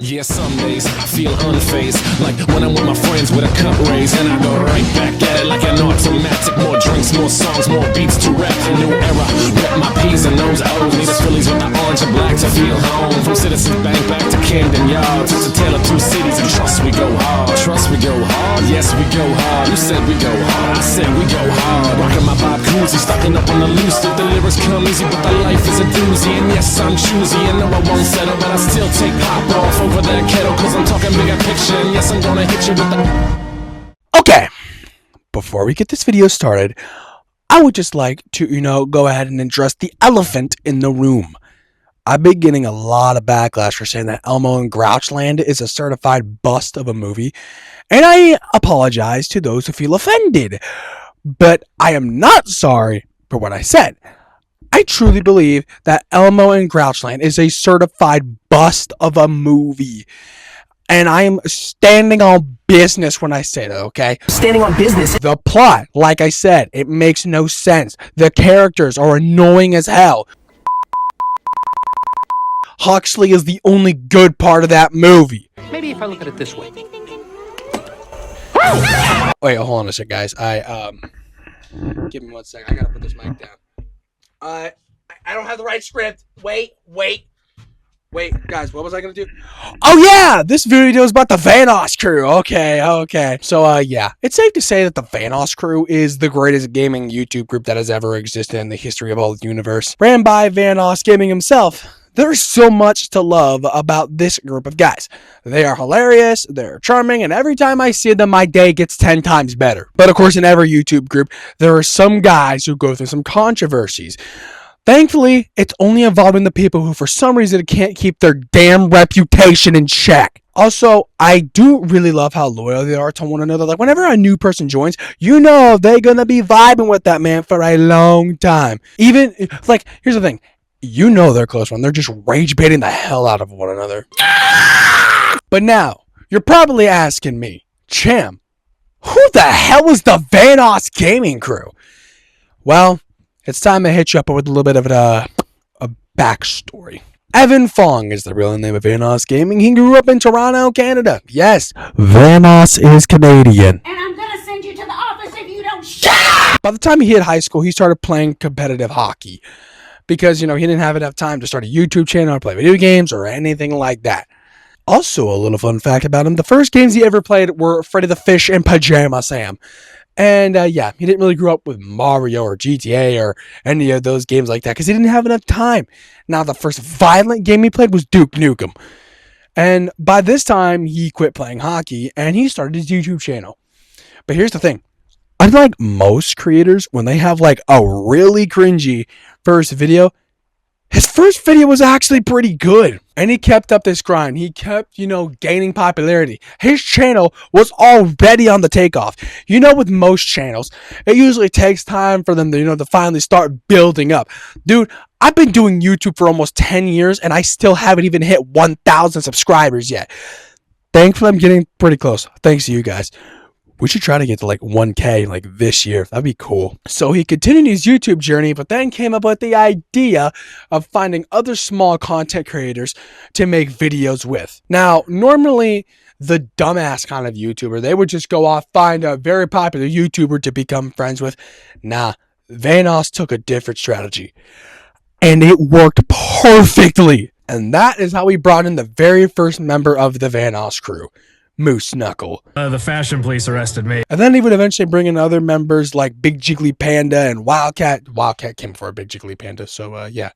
Yeah, some days I feel unfazed, like when I'm with my friends with a cup raised, and I go right back at it like an automatic. More drinks, more songs, more beats to rap. A new era, rep my P's and those O's. Need us Phillies with the orange and black to feel home. From Citizens Bank back to Camden Yards, it's a tale of two cities, and trust we go hard. Trust we go hard, yes we go hard. You said we go hard, I said we go hard. Rocking my Bob Cousy, stocking up on the loose. If the lyrics come easy, but the life is a doozy. And yes, I'm choosy, and no, I won't settle, but I still take pop off over that kettle, cause I'm talking bigger picture, and yes, I'm gonna hit you with the... Okay, before we get this video started, I would just like to, go ahead and address the elephant in the room. I've been getting a lot of backlash for saying that Elmo in Grouchland is a certified bust of a movie, and I apologize to those who feel offended, but I am not sorry for what I said. I truly believe that Elmo in Grouchland is a certified bust of a movie. And I am standing on business when I say that, okay? Standing on business. The plot, like I said, it makes no sense. The characters are annoying as hell. Huxley is the only good part of that movie. Maybe if I look at it this way. Wait, hold on a sec, guys. Give me 1 second. I gotta put this mic down. I don't have the right script. Wait, guys, what was I gonna do? Oh yeah, this video is about the Vanoss crew. Okay. So yeah, it's safe to say that the Vanoss crew is the greatest gaming YouTube group that has ever existed in the history of all the universe. Ran by Vanoss Gaming himself. There's so much to love about this group of guys. They are hilarious, they're charming, and every time I see them, my day gets 10 times better. But of course, in every YouTube group, there are some guys who go through some controversies. Thankfully, it's only involving the people who, for some reason, can't keep their damn reputation in check. Also, I do really love how loyal they are to one another. Like, whenever a new person joins, they're gonna be vibing with that man for a long time. Even, like, here's the thing. They're close one. They're just rage baiting the hell out of one another. But now, you're probably asking me, Cham, who the hell is the Vanoss gaming crew? Well, it's time to hit you up with a little bit of a backstory. Evan Fong is the real name of Vanoss Gaming. He grew up in Toronto, Canada. Yes, Vanoss is Canadian. And I'm gonna send you to the office if you don't shut up! By the time he hit high school, he started playing competitive hockey. Because, he didn't have enough time to start a YouTube channel or play video games or anything like that. Also, a little fun fact about him. The first games he ever played were Freddy the Fish and Pajama Sam. And, yeah, he didn't really grow up with Mario or GTA or any of those games like that because he didn't have enough time. Now, the first violent game he played was Duke Nukem. And by this time, he quit playing hockey and he started his YouTube channel. But here's the thing. Unlike most creators, when they have like a really cringy first video, his first video was actually pretty good. And he kept up this grind. He kept, gaining popularity. His channel was already on the takeoff. With most channels, it usually takes time for them to, to finally start building up. Dude, I've been doing YouTube for almost 10 years and I still haven't even hit 1,000 subscribers yet. Thankfully, I'm getting pretty close. Thanks to you guys. We should try to get to like 1K this year. That'd be cool. So he continued his YouTube journey, but then came up with the idea of finding other small content creators to make videos with. Now, normally the dumbass kind of YouTuber, they would just go off, find a very popular YouTuber to become friends with. Nah, Vanoss took a different strategy. And it worked perfectly. And that is how we brought in the very first member of the Vanoss crew. Moose Knuckle. The fashion police arrested me. And then he would eventually bring in other members like Big Jiggly Panda and Wildcat. Wildcat came before Big Jiggly Panda, so yeah.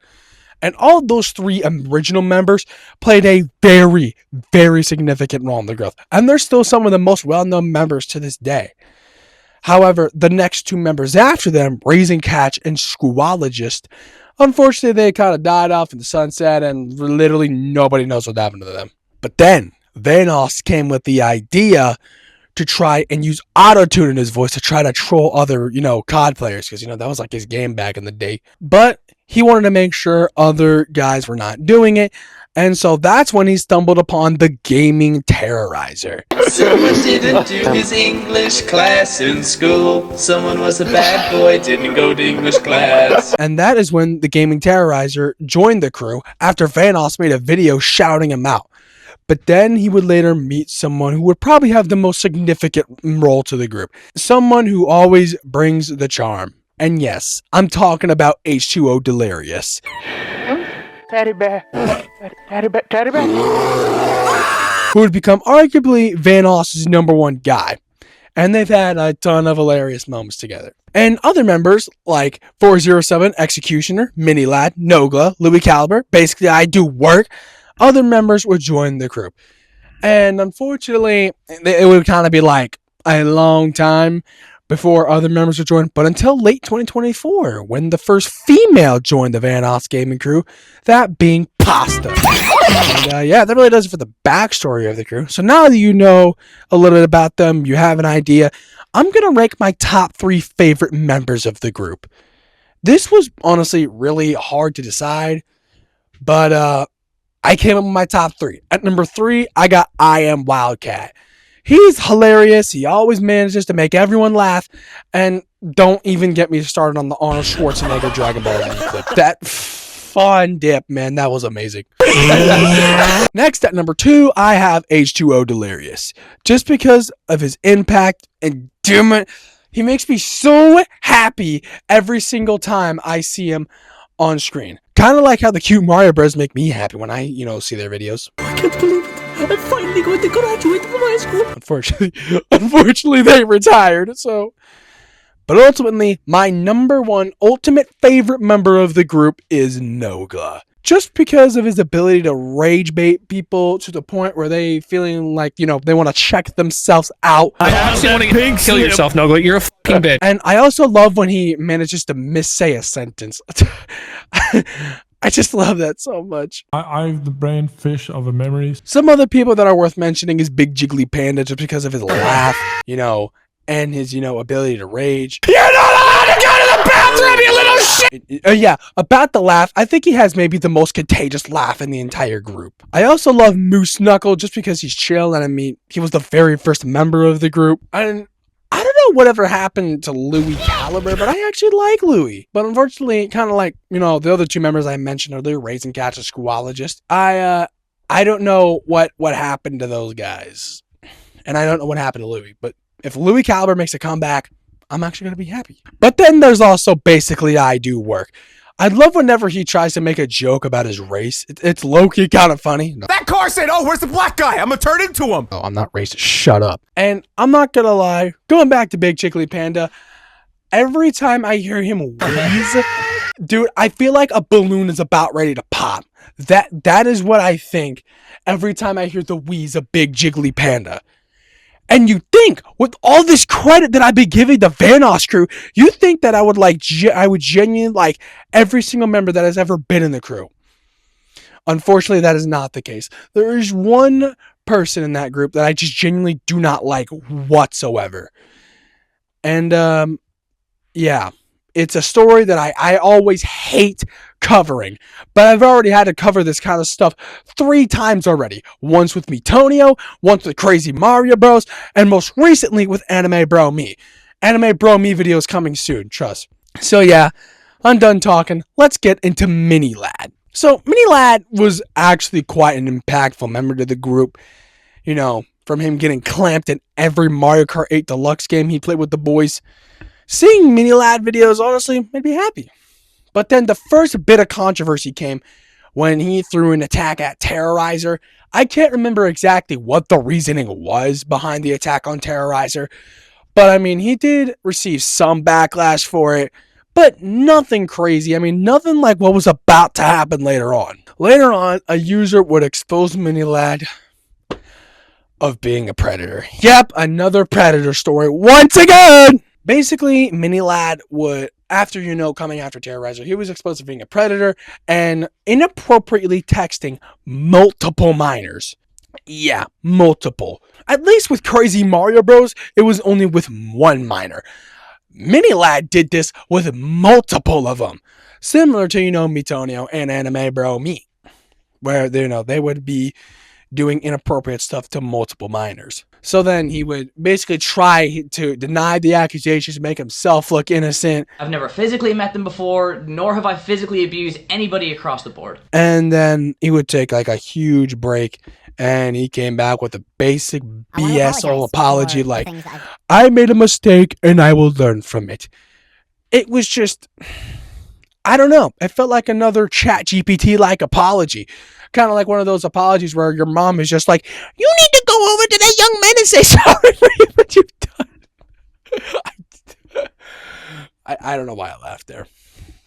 And all those three original members played a very, very significant role in the growth. And they're still some of the most well-known members to this day. However, the next two members after them, Raising Catch and Squologist, unfortunately they kind of died off in the sunset and literally nobody knows what happened to them. But then Vanoss came with the idea to try and use auto-tune in his voice to try to troll other, COD players. Because, that was like his game back in the day. But he wanted to make sure other guys were not doing it. And so that's when he stumbled upon the gaming terrorizer. Someone didn't do his English class in school. Someone was a bad boy, didn't go to English class. And that is when the gaming terrorizer joined the crew after Vanoss made a video shouting him out. But then he would later meet someone who would probably have the most significant role to the group. Someone who always brings the charm. And yes, I'm talking about H2O Delirious. Teddy bear. Teddy bear. Teddy bear. Who would become arguably Vanoss's #1 guy. And they've had a ton of hilarious moments together. And other members like 407 Executioner, Mini Lad, Nogla, Louis Caliber, basically I Do Work, other members would join the crew. And unfortunately, it would kind of be like a long time before other members would join, but until late 2024, when the first female joined the Vanoss gaming crew, that being Pasta. And yeah, that really does it for the backstory of the crew. So now that you know a little bit about them, you have an idea, I'm going to rank my top 3 favorite members of the group. This was honestly really hard to decide, but I came up with my top 3. At number 3, I got I Am Wildcat. He's hilarious. He always manages to make everyone laugh. And don't even get me started on the Arnold Schwarzenegger Dragon Ball Z clip. That fun dip, man. That was amazing. Next, at number 2, I have H2O Delirious. Just because of his impact and damn it, he makes me so happy every single time I see him on screen. Kind of like how the cute Mario Bros make me happy when I, see their videos. I can't believe it. I'm finally going to graduate from high school. Unfortunately, they retired, so. But ultimately, my #1 ultimate favorite member of the group is Nogla. Just because of his ability to rage bait people to the point where they feeling like, they want to check themselves out. I actually want to kill yourself, Nogla. You're a fucking bitch. And I also love when he manages to missay a sentence. I just love that so much. I have the brain fish of a memories. Some other people that are worth mentioning is Big Jiggly Panda, just because of his laugh, and his, ability to rage. You're not allowed to go to the bathroom, you little shit! Yeah, about the laugh, I think he has maybe the most contagious laugh in the entire group. I also love Moose Knuckle, just because he's chill, and he was the very first member of the group. And I don't know whatever happened to Louis Caliber, but I actually like Louis. But unfortunately, kind of like, the other 2 members I mentioned earlier, Raisin Cat's a Squologist. I don't know what happened to those guys. And I don't know what happened to Louis. But if Louis Caliber makes a comeback, I'm actually going to be happy. But then there's also basically I Do Work. I love whenever he tries to make a joke about his race. It's low-key kind of funny. No. That car said, "Oh, where's the black guy? I'm gonna turn into him." Oh, I'm not racist. Shut up. And I'm not gonna lie, going back to Big Jiggly Panda, every time I hear him wheeze, dude, I feel like a balloon is about ready to pop. That is what I think every time I hear the wheeze of Big Jiggly Panda. And you think, with all this credit that I've been giving the Vanoss crew, you think that I would genuinely like every single member that has ever been in the crew. Unfortunately, that is not the case. There is one person in that group that I just genuinely do not like whatsoever. And, yeah, it's a story that I always hate covering, but I've already had to cover this kind of stuff 3 times already. Once with Mitonio, once with Crazy Mario Bros, and most recently with Anime Bro Me. Anime Bro Me videos coming soon, trust. So yeah, I'm done talking. Let's get into Mini Lad. So Mini Lad was actually quite an impactful member to the group. From him getting clamped in every Mario Kart 8 Deluxe game he played with the boys. Seeing Mini Lad videos honestly made me happy. But then the first bit of controversy came when he threw an attack at Terrorizer. I can't remember exactly what the reasoning was behind the attack on Terrorizer, but he did receive some backlash for it, but nothing crazy. Nothing like what was about to happen later on. Later on, a user would expose Mini Lad of being a predator. Yep, another predator story once again! Basically, Mini Lad would, after, coming after Terrorizer, he was exposed to being a predator and inappropriately texting multiple minors. Yeah, multiple. At least with Crazy Mario Bros, it was only with one minor. Mini Lad did this with multiple of them. Similar to, Mitonio and Anime Bro Me. Where, they would be doing inappropriate stuff to multiple minors. So then he would basically try to deny the accusations, make himself look innocent. I've never physically met them before, nor have I physically abused anybody across the board. And then he would take like a huge break, and he came back with a basic BS apology like, I made a mistake and I will learn from it. It was just, I don't know. It felt like another ChatGPT-like apology. Kind of like one of those apologies where your mom is just like, you need to go over to that young man and say sorry for what you've done. I don't know why I laughed there.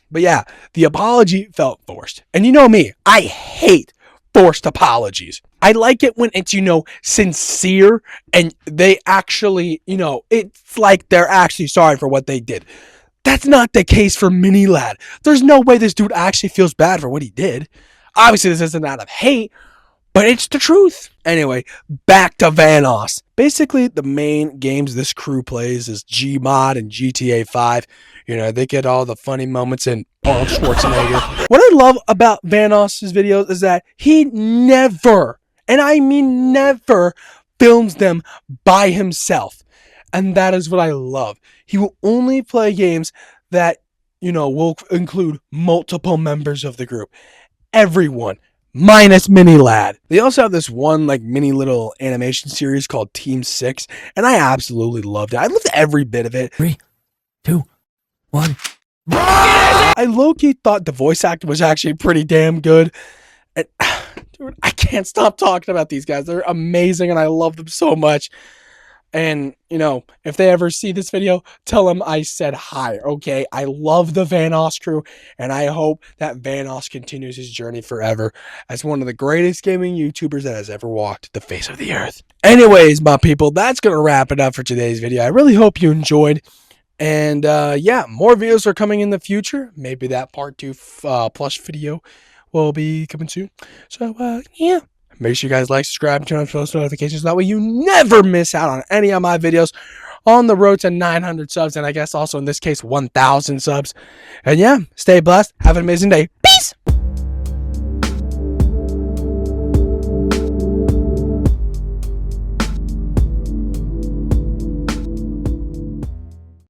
But yeah, the apology felt forced. And you know me, I hate forced apologies. I like it when it's, sincere and they actually, it's like they're actually sorry for what they did. That's not the case for Mini Lad. There's no way this dude actually feels bad for what he did. Obviously, this isn't out of hate, but it's the truth. Anyway, back to Vanoss. Basically, the main games this crew plays is Gmod and GTA 5. They get all the funny moments in Arnold Schwarzenegger. What I love about Vanoss's videos is that he never, and I mean never, films them by himself. And that is what I love. He will only play games that, will include multiple members of the group. Everyone, minus Mini Lad. They also have this one mini little animation series called Team 6, and I absolutely loved it. I loved every bit of it. 3, 2, 1. I low-key thought the voice acting was actually pretty damn good. And, dude, I can't stop talking about these guys. They're amazing, and I love them so much. And, if they ever see this video, tell them I said hi, okay? I love the Vanoss crew, and I hope that Vanoss continues his journey forever as one of the greatest gaming YouTubers that has ever walked the face of the earth. Anyways, my people, that's going to wrap it up for today's video. I really hope you enjoyed. And, yeah, more videos are coming in the future. Maybe that part 2 plus video will be coming soon. So, yeah. Make sure you guys like, subscribe, and turn on post notifications. That way you never miss out on any of my videos on the road to 900 subs. And I guess also in this case, 1,000 subs. And yeah, stay blessed. Have an amazing day. Peace!